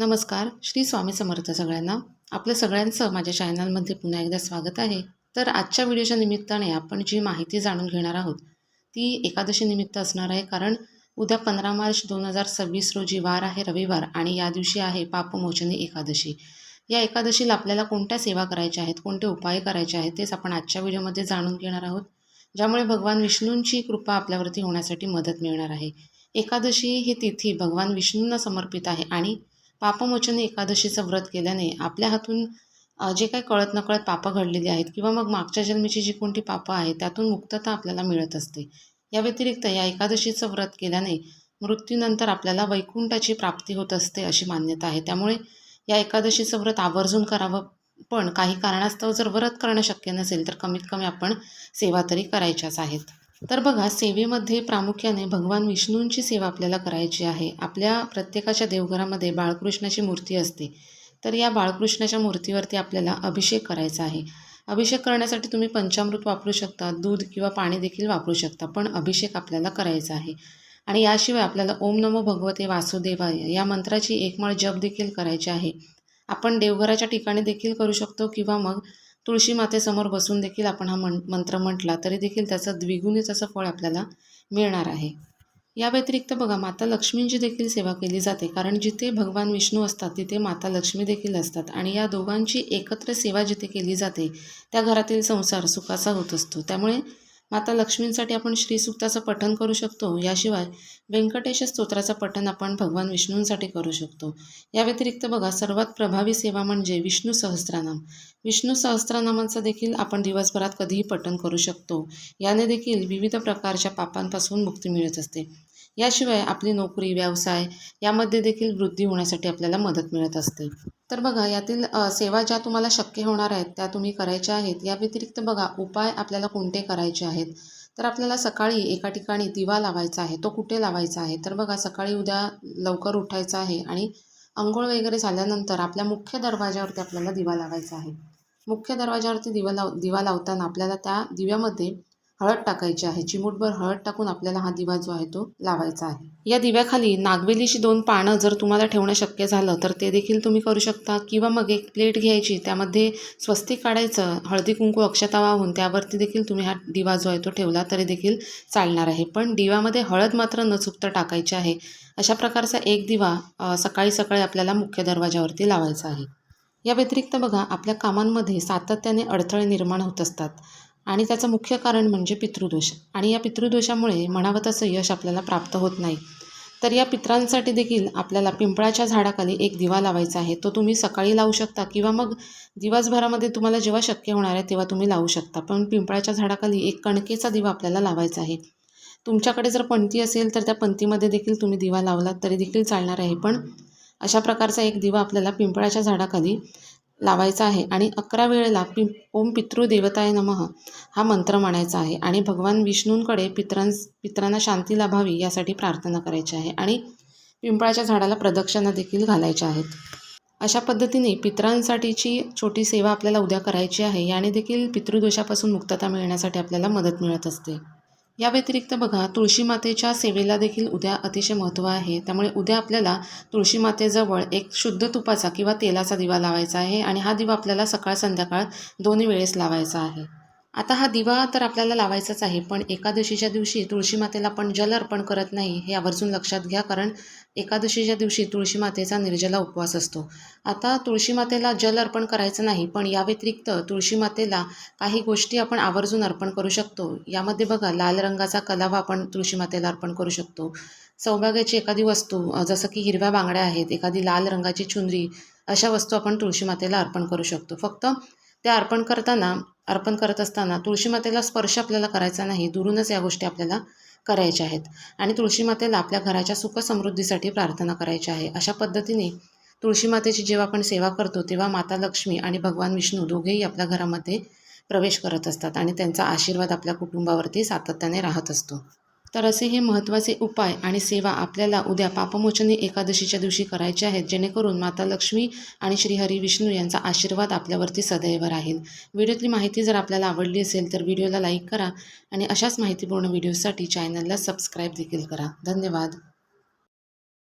नमस्कार. श्री स्वामी समर्थ सगळ्यांना. आपलं सगळ्यांचं माझ्या चॅनलमध्ये पुन्हा एकदा स्वागत आहे. तर आजच्या व्हिडिओच्या निमित्ताने आपण जी माहिती जाणून घेणार आहोत, ती एकादशी निमित्त असणार आहे. कारण उद्या 15 मार्च 2026 रोजी वार आहे रविवार आणि या दिवशी आहे पापमोचनी एकादशी. या एकादशीला आपल्याला कोणत्या सेवा करायच्या आहेत, कोणते उपाय करायचे आहेत, तेच आपण आजच्या व्हिडिओमध्ये जाणून घेणार आहोत. ज्यामुळे भगवान विष्णूंची कृपा आपल्यावरती होण्यासाठी मदत मिळणार आहे. एकादशी ही तिथी भगवान विष्णूंना समर्पित आहे आणि पापमोचनी एकादशीचं व्रत केल्याने आपल्या हातून जे काही कळत नकळत पापं घडलेली आहेत किंवा मग मागच्या जन्मीची जी कोणती पापं आहेत त्यातून मुक्तता आपल्याला मिळत असते. या व्यतिरिक्त या एकादशीचं व्रत केल्याने मृत्यूनंतर आपल्याला वैकुंठाची प्राप्ती होत असते अशी मान्यता आहे. त्यामुळे या एकादशीचं व्रत आवर्जून करावं. पण काही कारणास्तव जर व्रत करणं शक्य नसेल तर कमीत कमी आपण सेवा तरी करायच्याच आहेत. तर बघा, सेवेमध्ये प्रामुख्याने भगवान विष्णूंची सेवा आपल्याला करायची आहे. आपल्या प्रत्येकाच्या देवघरामध्ये बाळकृष्णाची मूर्ती असते. तर या बाळकृष्णाच्या मूर्तीवरती आपल्याला अभिषेक करायचा आहे. अभिषेक करण्यासाठी तुम्ही पंचामृत वापरू शकता, दूध किंवा पाणी देखील वापरू शकता, पण अभिषेक आपल्याला करायचा आहे. आणि याशिवाय आपल्याला ओम नमो भगवते वासुदेवाय या मंत्राची एकमाळ जप देखील करायची आहे. आपण देवघराच्या ठिकाणी देखील करू शकतो किंवा मग तुळशी मातेसमोर बसून देखील आपण हा मंत्र म्हटला तरी देखील त्याचं द्विगुणित असं फळ आपल्याला मिळणार आहे. या व्यतिरिक्त बघा, माता लक्ष्मींची देखील सेवा केली जाते. कारण जिथे भगवान विष्णू असतात तिथे माता लक्ष्मी देखील असतात आणि या दोघांची एकत्र सेवा जिथे केली जाते त्या घरातील संसार सुखाचा होत असतो. त्यामुळे माता लक्ष्मींसाठी आपण श्रीसूक्ताचं पठण करू शकतो. याशिवाय व्यंकटेश स्तोत्राचं पठण आपण भगवान विष्णूंसाठी करू शकतो. या व्यतिरिक्त बघा, सर्वात प्रभावी सेवा म्हणजे विष्णू सहस्त्रनाम. विष्णू सहस्त्रनामांचं देखील आपण दिवसभरात कधीही पठण करू शकतो. याने देखील विविध प्रकारच्या पापांपासून मुक्ती मिळत असते. याशिवाय आपली नोकरी, व्यवसाय यामध्ये देखील वृद्धी होण्यासाठी आपल्याला मदत मिळत असते. तर बघा, यातील सेवा ज्या तुम्हाला शक्य होणार आहेत त्या तुम्ही करायच्या आहेत. या व्यतिरिक्त बघा, उपाय आपल्याला कोणते करायचे आहेत. तर आपल्याला सकाळी एका ठिकाणी दिवा लावायचा आहे. तो कुठे लावायचा आहे तर बघा, सकाळी उद्या लवकर उठायचं आहे आणि अंघोळ वगैरे झाल्यानंतर आपल्या मुख्य दरवाजावरती आपल्याला दिवा लावायचा आहे. मुख्य दरवाजावरती दिवा लावताना आपल्याला त्या दिव्यामध्ये हळद टाकायची आहे. चिमूटभर हळद टाकून आपल्याला हा दिवा जो आहे तो लावायचा आहे. या दिव्याखाली नागवेलीची 2 पानं जर तुम्हाला ठेवणं शक्य झालं तर ते देखील तुम्ही करू शकता किंवा मग एक प्लेट घ्यायची, त्यामध्ये स्वस्तिक काढायचं, हळदी कुंकू अक्षता वाहून त्यावरती देखील तुम्ही हा दिवा जो आहे तो ठेवला तरी देखील चालणार आहे. पण दिव्यामध्ये हळद मात्र न चुकता टाकायची आहे. अशा प्रकारचा एक दिवा सकाळी सकाळी आपल्याला मुख्य दरवाजावरती लावायचा आहे. या व्यतिरिक्त बघा, आपल्या कामांमध्ये सातत्याने अडथळे निर्माण होत असतात आणि त्याचं मुख्य कारण म्हणजे पितृदोष. आणि या पितृदोषामुळे म्हणावं तसं यश आपल्याला प्राप्त होत नाही. तर या पितरांसाठी देखील आपल्याला पिंपळाच्या झाडाखाली एक दिवा लावायचा आहे. तो तुम्ही सकाळी लावू शकता किंवा मग दिवसभरामध्ये तुम्हाला जेव्हा शक्य होणार आहे तेव्हा तुम्ही लावू शकता. पण पिंपळाच्या झाडाखाली एक कणकेचा दिवा आपल्याला लावायचा आहे. तुमच्याकडे जर पणती असेल तर त्या पणतीमध्ये देखील तुम्ही दिवा लावलात तरी देखील चालणार आहे. पण अशा प्रकारचा एक दिवा आपल्याला पिंपळाच्या झाडाखाली लावायचा आहे आणि 11 वेळेला ओम पितृदेवताय नमः हा मंत्र म्हणायचा आहे आणि भगवान विष्णूंकडे पितरांना शांती लाभावी यासाठी प्रार्थना करायची आहे आणि पिंपळाच्या झाडाला प्रदक्षिणा देखील घालायच्या आहेत. अशा पद्धतीने पितरांसाठीची छोटी सेवा आपल्याला उद्या करायची आहे. याने देखील पितृदोषापासून मुक्तता मिळण्यासाठी आपल्याला मदत मिळत असते. या व्यतिरिक्त बघा, तुळशी मातेच्या सेवेला देखील उद्या अतिशय महत्त्व आहे. त्यामुळे उद्या आपल्याला तुळशी मातेजवळ एक शुद्ध तुपाचा किंवा तेलाचा दिवा लावायचा आहे आणि हा दिवा आपल्याला सकाळ संध्याकाळ दोन्ही वेळेस लावायचा आहे. आता हा दिवा तर आपल्याला लावायचाच आहे, पण एकादशीच्या दिवशी तुळशी मातेला आपण जल अर्पण करत नाही हे आवर्जून लक्षात घ्या. कारण एकादशीच्या दिवशी तुळशी मातेचा निर्जला उपवास असतो. आता तुळशी मातेला जल अर्पण करायचं नाही, पण या व्यतिरिक्त तुळशी मातेला काही गोष्टी आपण आवर्जून अर्पण करू शकतो. यामध्ये बघा, लाल रंगाचा कलावा आपण तुळशी मातेला अर्पण करू शकतो. सौभाग्याची एखादी वस्तू जसं की हिरव्या बांगड्या आहेत, एखादी लाल रंगाची चुनरी, अशा वस्तू आपण तुळशी मातेला अर्पण करू शकतो. फक्त त्या अर्पण करत असताना तुळशी मातेला स्पर्श आपल्याला करायचा नाही, दुरूनच या गोष्टी आपल्याला करायच्या आहेत आणि तुळशी मातेला आपल्या घराच्या सुख समृद्धीसाठी प्रार्थना करायची आहे. अशा पद्धतीने तुळशी मातेची जेव्हा आपण सेवा करतो तेव्हा माता लक्ष्मी आणि भगवान विष्णू दोघेही आपल्या घरामध्ये प्रवेश करत असतात आणि त्यांचा आशीर्वाद आपल्या कुटुंबावरती सातत्याने राहत असतो. तर असे हे महत्त्वाचे उपाय आणि सेवा आपल्याला उद्या पापमोचनी एकादशीच्या दिवशी करायचे आहेत, जेणेकरून माता लक्ष्मी आणि श्रीहरी विष्णू यांचा आशीर्वाद आपल्यावरती सदैव राहील. व्हिडिओतली माहिती जर आपल्याला आवडली असेल तर व्हिडिओला लाईक करा आणि अशाच माहितीपूर्ण व्हिडिओसाठी चॅनलला सबस्क्राईब देखील करा. धन्यवाद.